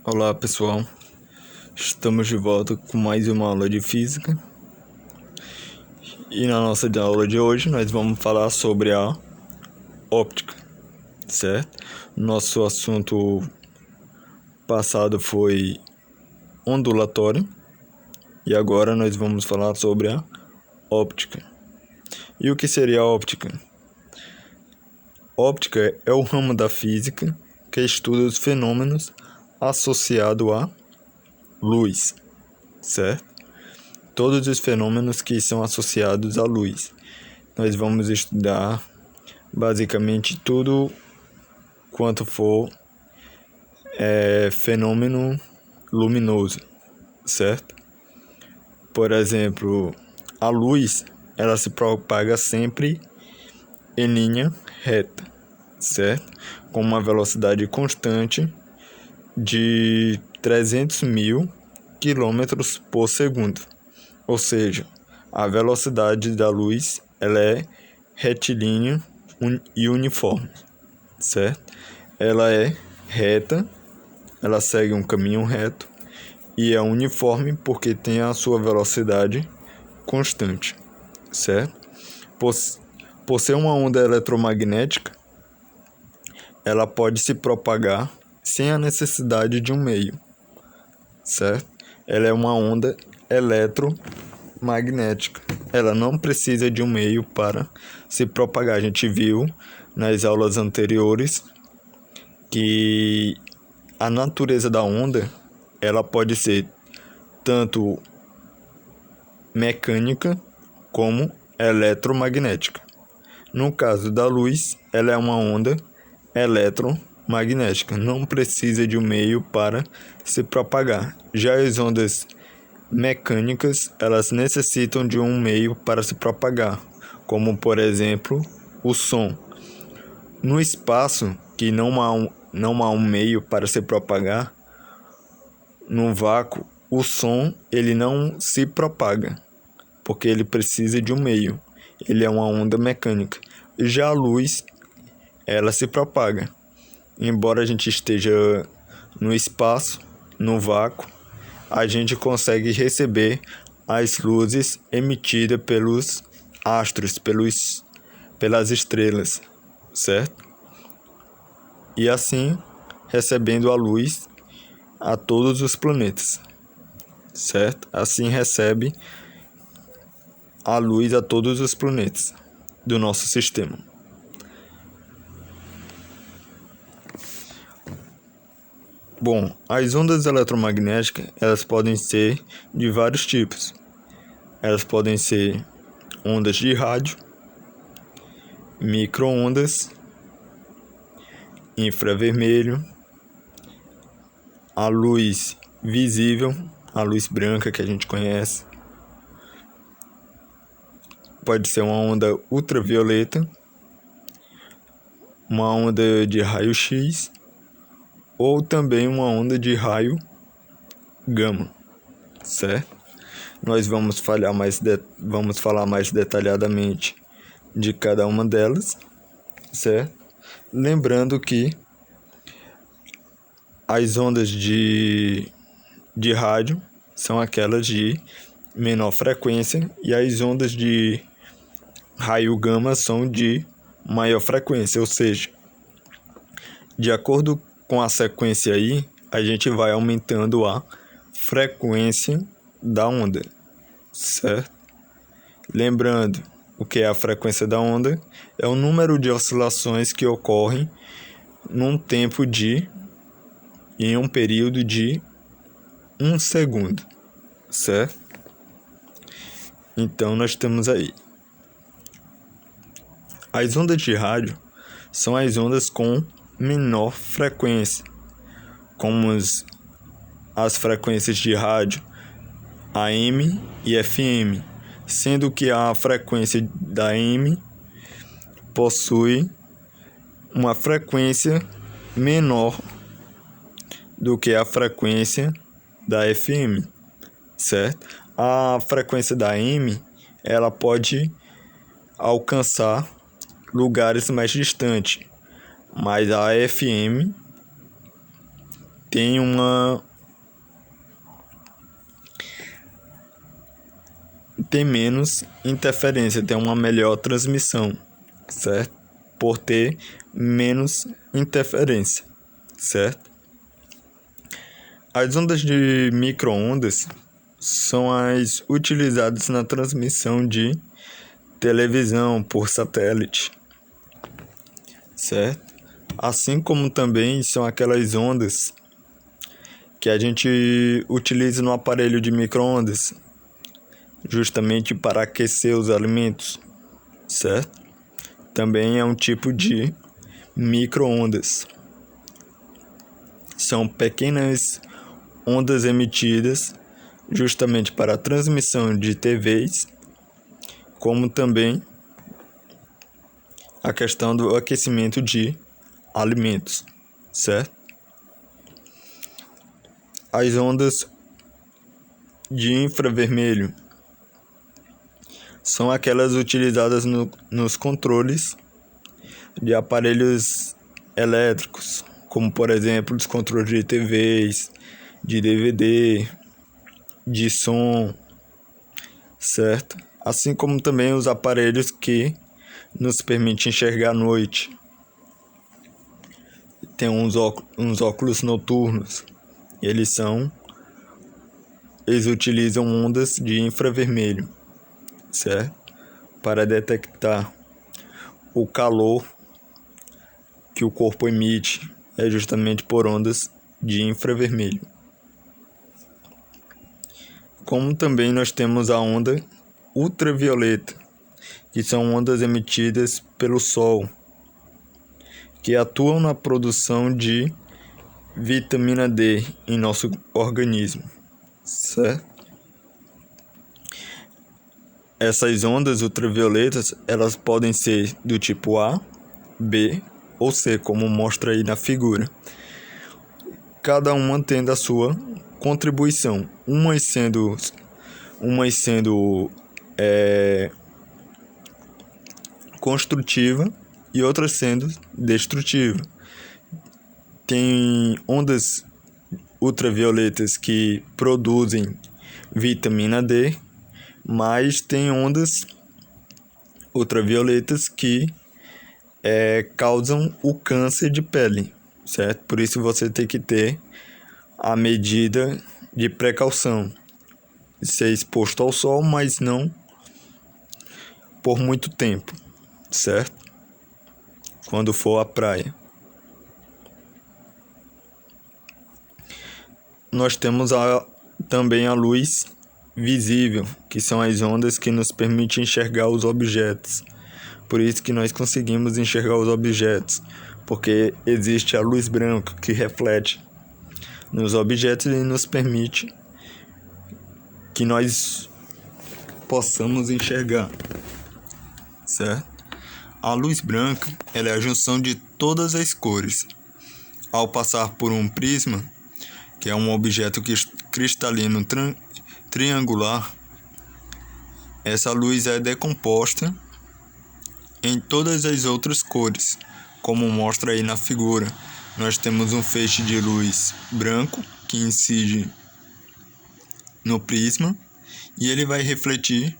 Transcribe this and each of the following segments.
Olá pessoal, estamos de volta com mais uma aula de física e na nossa aula de hoje nós vamos falar sobre a óptica, certo? Nosso assunto passado foi ondulatório e agora nós vamos falar sobre a óptica. E o que seria a óptica? Óptica é o ramo da física que estuda os fenômenos associados à luz, certo? Todos os fenômenos que são associados à luz. Nós vamos estudar basicamente tudo quanto for fenômeno luminoso, certo? Por exemplo, a luz, ela se propaga sempre em linha reta, certo? Com uma velocidade constante de 300.000 quilômetros por segundo. Ou seja, a velocidade da luz ela é retilínea e uniforme, certo? Ela é reta, ela segue um caminho reto e é uniforme porque tem a sua velocidade constante, certo? Por ser uma onda eletromagnética, ela pode se propagar sem a necessidade de um meio, certo? Ela é uma onda eletromagnética. Ela não precisa de um meio para se propagar. A gente viu nas aulas anteriores que a natureza da onda ela pode ser tanto mecânica como eletromagnética. No caso da luz, ela é uma onda eletromagnética, não precisa de um meio para se propagar. Já as ondas mecânicas, elas necessitam de um meio para se propagar, como por exemplo, o som. No espaço, que não há um meio para se propagar, no vácuo, o som ele não se propaga, porque ele precisa de um meio. Ele é uma onda mecânica. Já a luz, ela se propaga. Embora a gente esteja no espaço, no vácuo, a gente consegue receber as luzes emitidas pelos astros, pelas estrelas, certo? E assim, recebendo a luz a todos os planetas, certo? Assim recebe a luz a todos os planetas do nosso sistema. Bom, as ondas eletromagnéticas, elas podem ser de vários tipos. Elas podem ser ondas de rádio, micro-ondas, infravermelho, a luz visível, a luz branca que a gente conhece. Pode ser uma onda ultravioleta, uma onda de raio-x ou também uma onda de raio gama, certo? Nós vamos falar mais detalhadamente de cada uma delas, certo? Lembrando que as ondas de rádio são aquelas de menor frequência e as ondas de raio gama são de maior frequência, ou seja, de acordo com a sequência aí, a gente vai aumentando a frequência da onda, certo? Lembrando, o que é a frequência da onda? É o número de oscilações que ocorrem em um período de 1 segundo, certo? Então, nós temos aí. As ondas de rádio são as ondas com menor frequência, como as frequências de rádio AM e FM, sendo que a frequência da AM possui uma frequência menor do que a frequência da FM, certo? A frequência da AM, ela pode alcançar lugares mais distantes, mas a FM tem menos interferência, tem uma melhor transmissão, certo? Por ter menos interferência, certo? As ondas de micro-ondas são as utilizadas na transmissão de televisão por satélite, certo? Assim como também são aquelas ondas que a gente utiliza no aparelho de micro-ondas, justamente para aquecer os alimentos, certo? Também é um tipo de micro-ondas. São pequenas ondas emitidas justamente para a transmissão de TVs, como também a questão do aquecimento de alimentos, certo? As ondas de infravermelho são aquelas utilizadas nos controles de aparelhos elétricos, como por exemplo os controles de TVs, de DVD, de som, certo? Assim como também os aparelhos que nos permitem enxergar à noite. Tem uns óculos noturnos. Eles utilizam ondas de infravermelho, certo? Para detectar o calor que o corpo emite, é justamente por ondas de infravermelho. Como também nós temos a onda ultravioleta, que são ondas emitidas pelo Sol, que atuam na produção de vitamina D em nosso organismo, certo? Essas ondas ultravioletas, elas podem ser do tipo A, B ou C, como mostra aí na figura. Cada uma tendo a sua contribuição, umas sendo construtiva e outras sendo destrutiva. Tem ondas ultravioletas que produzem vitamina D, mas tem ondas ultravioletas que causam o câncer de pele, certo? Por isso você tem que ter a medida de precaução, ser exposto ao sol, mas não por muito tempo, certo? Quando for à praia. Nós temos também a luz visível, que são as ondas que nos permitem enxergar os objetos. Por isso que nós conseguimos enxergar os objetos, porque existe a luz branca que reflete nos objetos e nos permite que nós possamos enxergar, certo? A luz branca, ela é a junção de todas as cores. Ao passar por um prisma, que é um objeto cristalino triangular, essa luz é decomposta em todas as outras cores, como mostra aí na figura. Nós temos um feixe de luz branco que incide no prisma e ele vai refletir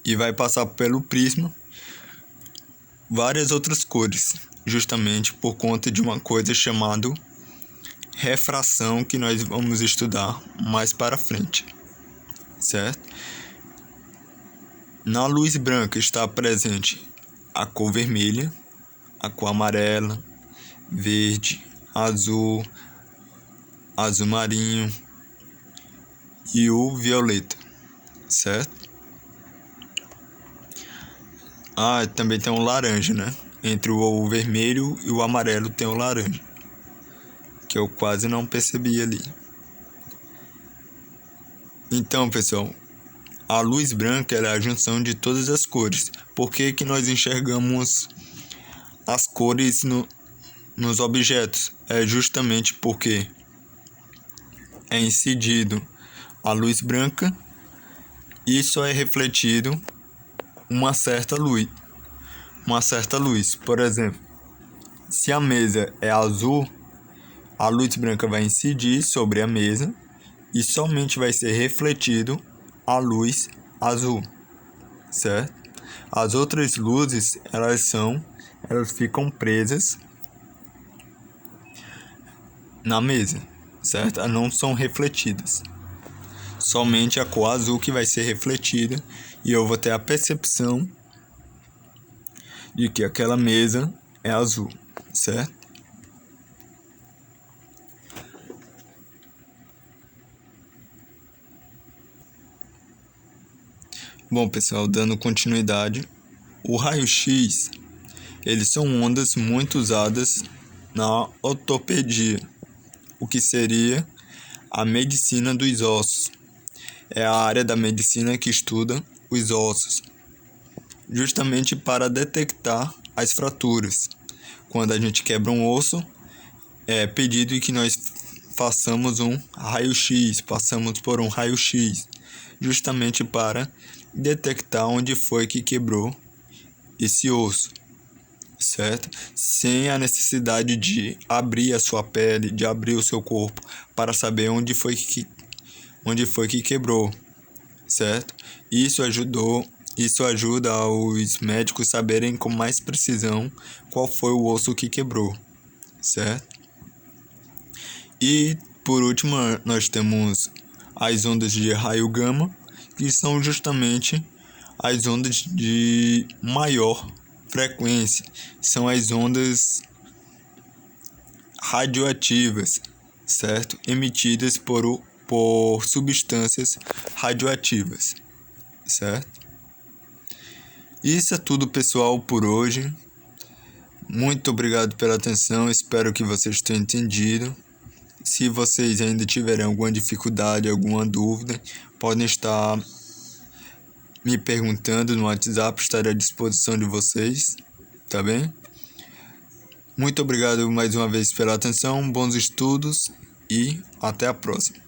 e vai passar pelo prisma várias outras cores, justamente por conta de uma coisa chamada refração, que nós vamos estudar mais para frente, certo? Na luz branca está presente a cor vermelha, a cor amarela, verde, azul, azul marinho e o violeta, certo? Também tem o laranja, né? Entre o vermelho e o amarelo tem o laranja, que eu quase não percebi ali. Então, pessoal, a luz branca é a junção de todas as cores. Por que nós enxergamos as cores nos objetos? É justamente porque é incidido a luz branca e só é refletido uma certa luz. Por exemplo, Se a mesa é azul, a luz branca vai incidir sobre a mesa e somente vai ser refletido a luz azul, certo? As outras luzes, elas ficam presas na mesa, certo? Elas não são refletidas. Somente a cor azul que vai ser refletida e eu vou ter a percepção de que aquela mesa é azul, certo? Bom, pessoal, dando continuidade, o raio-x, eles são ondas muito usadas na ortopedia, o que seria a medicina dos ossos. É a área da medicina que estuda os ossos, justamente para detectar as fraturas. Quando a gente quebra um osso, é pedido que nós façamos um raio-x, passamos por um raio-x, justamente para detectar onde foi que quebrou esse osso, certo? Sem a necessidade de abrir a sua pele, de abrir o seu corpo, para saber onde foi que quebrou, certo? Isso ajuda os médicos saberem com mais precisão qual foi o osso que quebrou, certo? E por último, nós temos as ondas de raio gama, que são justamente as ondas de maior frequência, são as ondas radioativas, certo? Emitidas por substâncias radioativas, certo? Isso é tudo, pessoal, por hoje. Muito obrigado pela atenção, espero que vocês tenham entendido. Se vocês ainda tiverem alguma dificuldade, alguma dúvida, podem estar me perguntando no WhatsApp, estarei à disposição de vocês, tá bem? Muito obrigado mais uma vez pela atenção, bons estudos e até a próxima.